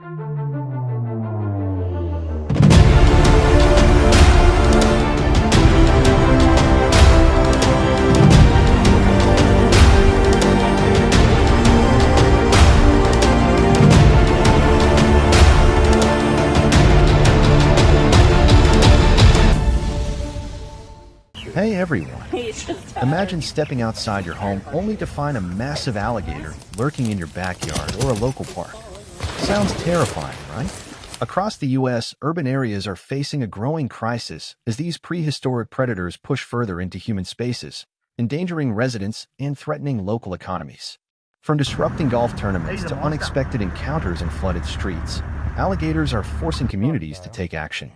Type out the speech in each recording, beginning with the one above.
Hey everyone! Imagine stepping outside your home only to find a massive alligator lurking in your backyard or a local park. Sounds terrifying, right? Across the U.S., urban areas are facing a growing crisis as these prehistoric predators push further into human spaces, endangering residents and threatening local economies. From disrupting golf tournaments to unexpected encounters in flooded streets, alligators are forcing communities to take action.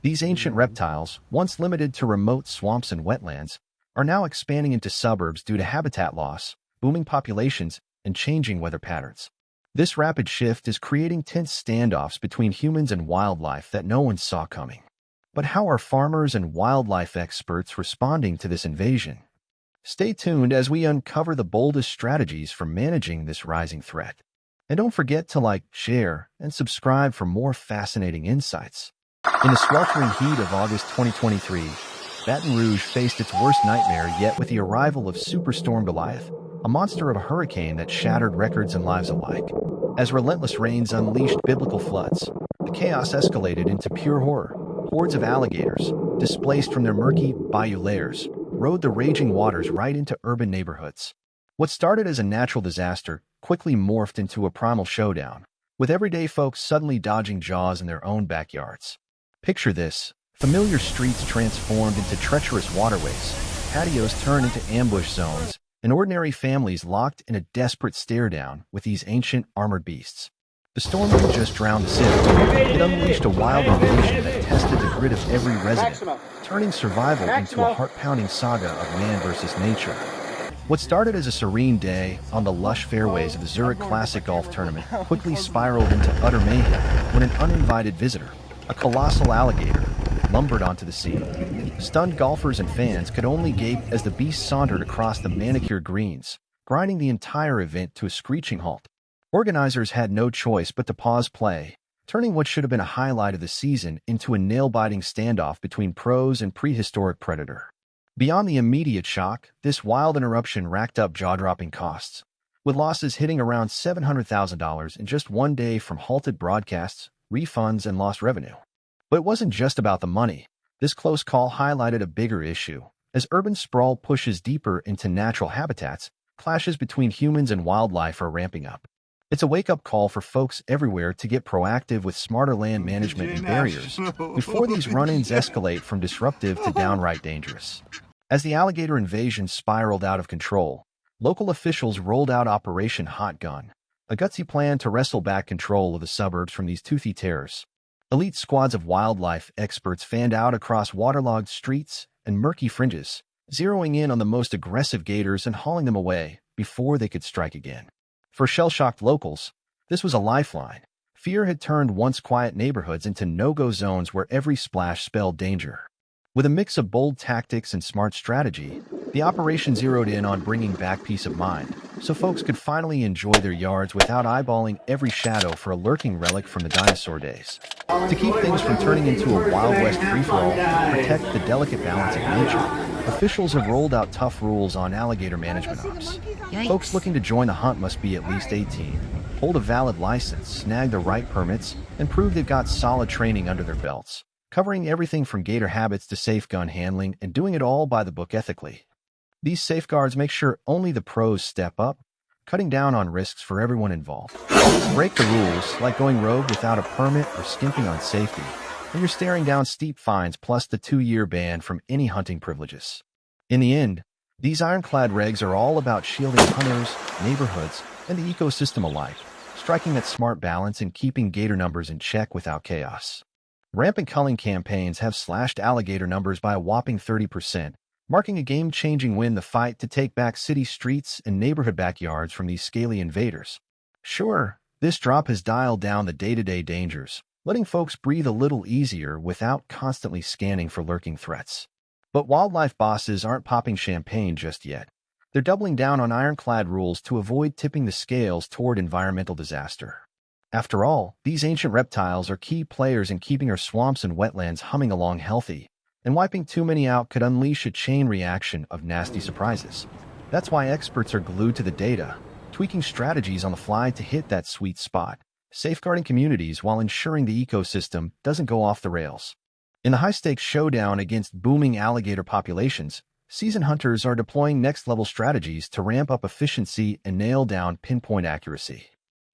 These ancient reptiles, once limited to remote swamps and wetlands, are now expanding into suburbs due to habitat loss, booming populations, and changing weather patterns. This rapid shift is creating tense standoffs between humans and wildlife that no one saw coming. But how are farmers and wildlife experts responding to this invasion? Stay tuned as we uncover the boldest strategies for managing this rising threat. And don't forget to like, share, and subscribe for more fascinating insights. In the sweltering heat of August 2023, Baton Rouge faced its worst nightmare yet with the arrival of Superstorm Goliath, a monster of a hurricane that shattered records and lives alike. As relentless rains unleashed biblical floods, the chaos escalated into pure horror. Hordes of alligators, displaced from their murky bayou lairs, rode the raging waters right into urban neighborhoods. What started as a natural disaster quickly morphed into a primal showdown, with everyday folks suddenly dodging jaws in their own backyards. Picture this: familiar streets transformed into treacherous waterways, patios turned into ambush zones, and ordinary families locked in a desperate stare-down with these ancient armored beasts. The storm didn't just drown the city, it unleashed a wild invasion that tested the grit of every resident, turning survival into a heart-pounding saga of man versus nature. What started as a serene day on the lush fairways of the Zurich Classic Golf Tournament quickly spiraled into utter mayhem when an uninvited visitor, a colossal alligator, lumbered onto the scene. Stunned golfers and fans could only gape as the beast sauntered across the manicured greens, grinding the entire event to a screeching halt. Organizers had no choice but to pause play, turning what should have been a highlight of the season into a nail-biting standoff between pros and prehistoric predator. Beyond the immediate shock, this wild interruption racked up jaw-dropping costs, with losses hitting around $700,000 in just one day from halted broadcasts, refunds, and lost revenue. But it wasn't just about the money. This close call highlighted a bigger issue. As urban sprawl pushes deeper into natural habitats, clashes between humans and wildlife are ramping up. It's a wake-up call for folks everywhere to get proactive with smarter land management and barriers before these run-ins escalate from disruptive to downright dangerous. As the alligator invasion spiraled out of control, local officials rolled out Operation Hot Gun, a gutsy plan to wrestle back control of the suburbs from these toothy terrors. Elite squads of wildlife experts fanned out across waterlogged streets and murky fringes, zeroing in on the most aggressive gators and hauling them away before they could strike again. For shell-shocked locals, this was a lifeline. Fear had turned once quiet neighborhoods into no-go zones where every splash spelled danger. With a mix of bold tactics and smart strategy, the operation zeroed in on bringing back peace of mind, so folks could finally enjoy their yards without eyeballing every shadow for a lurking relic from the dinosaur days. To keep things from turning into a Wild West free-for-all and protect the delicate balance of nature, officials have rolled out tough rules on alligator management ops. Folks looking to join the hunt must be at least 18, hold a valid license, snag the right permits, and prove they've got solid training under their belts, covering everything from gator habits to safe gun handling and doing it all by the book ethically. These safeguards make sure only the pros step up, cutting down on risks for everyone involved. Break the rules, like going rogue without a permit or skimping on safety, and you're staring down steep fines plus the 2-year ban from any hunting privileges. In the end, these ironclad regs are all about shielding hunters, neighborhoods, and the ecosystem alike, striking that smart balance and keeping gator numbers in check without chaos. Rampant culling campaigns have slashed alligator numbers by a whopping 30%, marking a game-changing win in the fight to take back city streets and neighborhood backyards from these scaly invaders. Sure, this drop has dialed down the day-to-day dangers, letting folks breathe a little easier without constantly scanning for lurking threats. But wildlife bosses aren't popping champagne just yet. They're doubling down on ironclad rules to avoid tipping the scales toward environmental disaster. After all, these ancient reptiles are key players in keeping our swamps and wetlands humming along healthy, and wiping too many out could unleash a chain reaction of nasty surprises. That's why experts are glued to the data, tweaking strategies on the fly to hit that sweet spot, safeguarding communities while ensuring the ecosystem doesn't go off the rails. In the high-stakes showdown against booming alligator populations, seasoned hunters are deploying next-level strategies to ramp up efficiency and nail down pinpoint accuracy.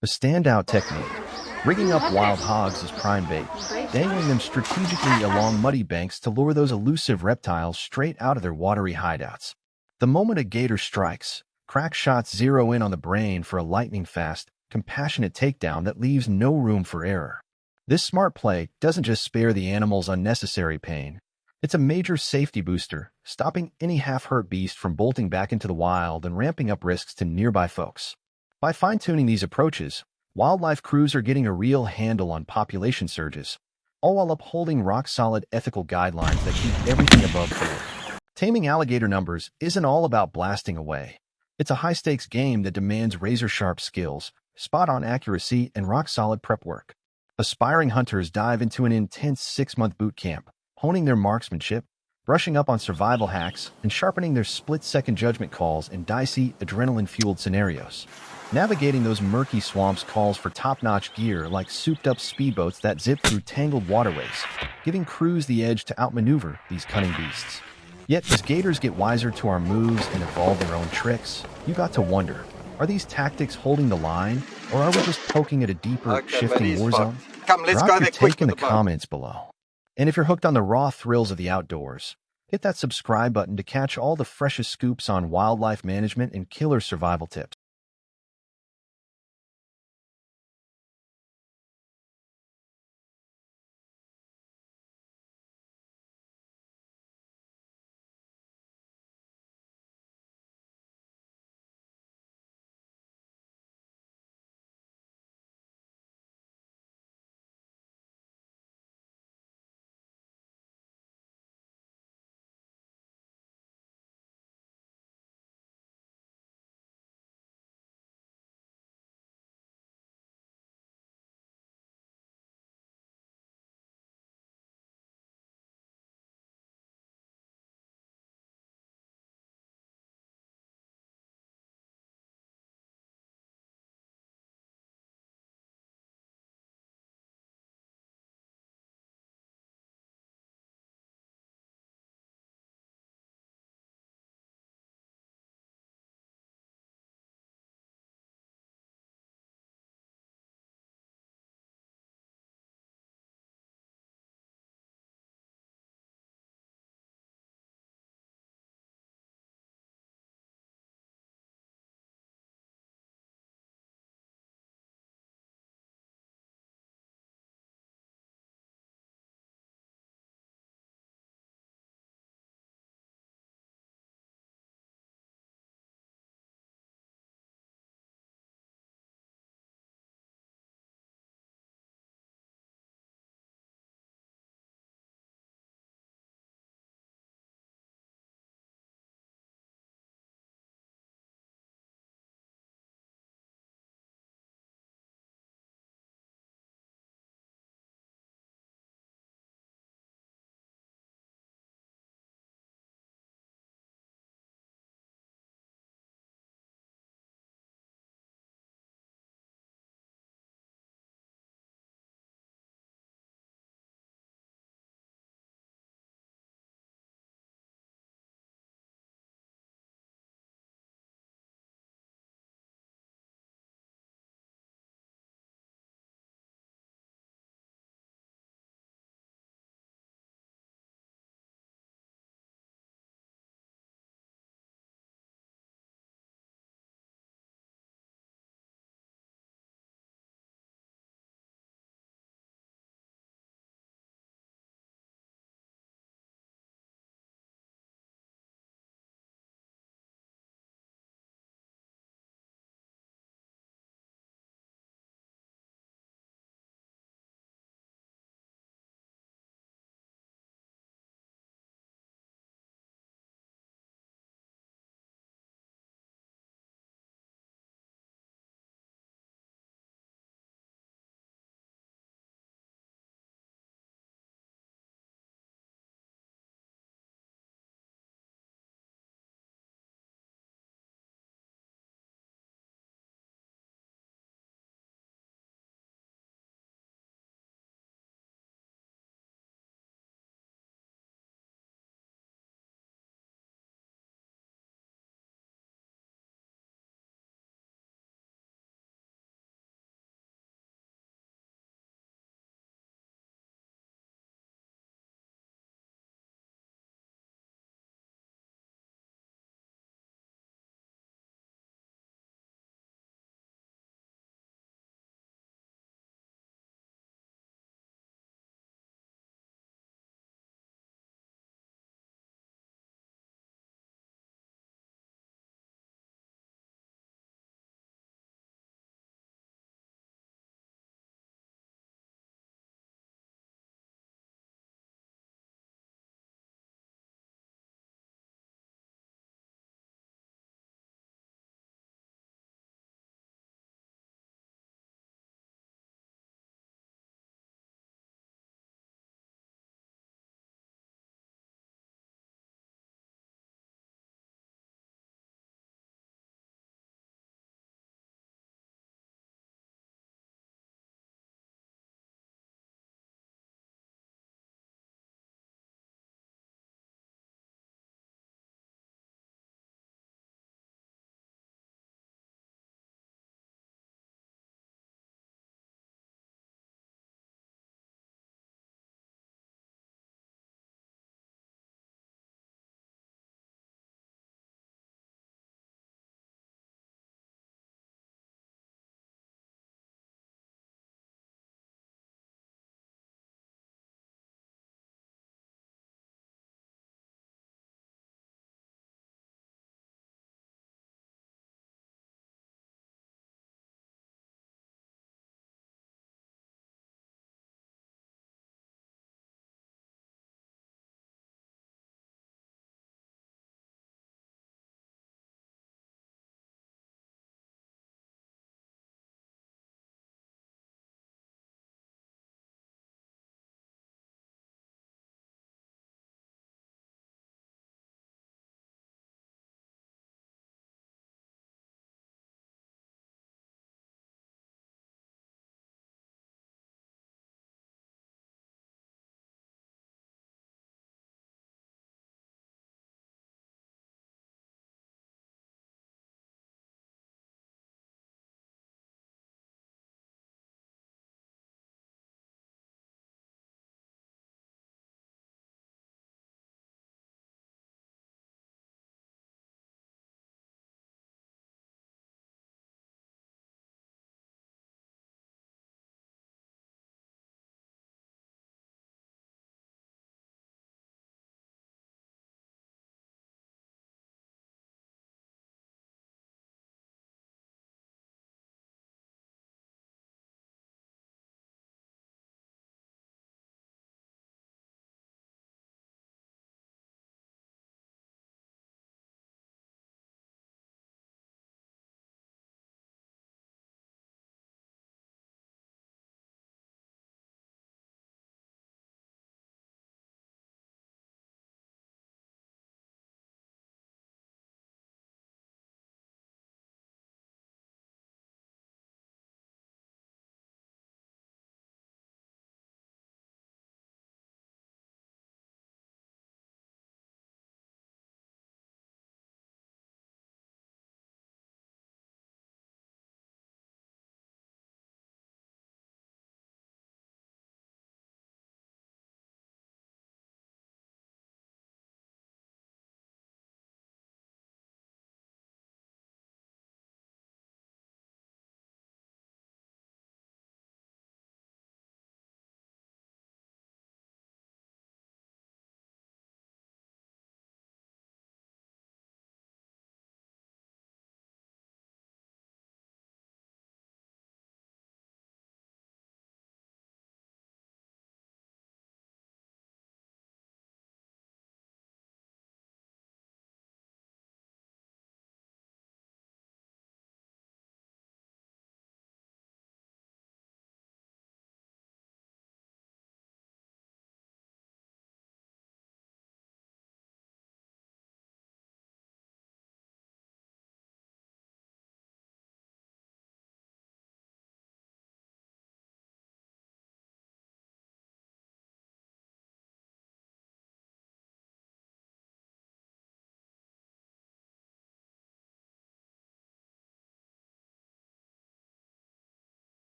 The standout technique: rigging up wild hogs as prime bait, dangling them strategically along muddy banks to lure those elusive reptiles straight out of their watery hideouts. The moment a gator strikes, crack shots zero in on the brain for a lightning-fast, compassionate takedown that leaves no room for error. This smart play doesn't just spare the animals unnecessary pain. It's a major safety booster, stopping any half-hurt beast from bolting back into the wild and ramping up risks to nearby folks. By fine-tuning these approaches, wildlife crews are getting a real handle on population surges, all while upholding rock-solid ethical guidelines that keep everything above board. Taming alligator numbers isn't all about blasting away. It's a high-stakes game that demands razor-sharp skills, spot-on accuracy, and rock-solid prep work. Aspiring hunters dive into an intense 6-month boot camp, honing their marksmanship, brushing up on survival hacks, and sharpening their split-second judgment calls in dicey, adrenaline-fueled scenarios. Navigating those murky swamps calls for top-notch gear like souped-up speedboats that zip through tangled waterways, giving crews the edge to outmaneuver these cunning beasts. Yet, as gators get wiser to our moves and evolve their own tricks, you got to wonder, are these tactics holding the line, or are we just poking at a deeper, shifting war zone? Drop your take in the comments below. And if you're hooked on the raw thrills of the outdoors, hit that subscribe button to catch all the freshest scoops on wildlife management and killer survival tips.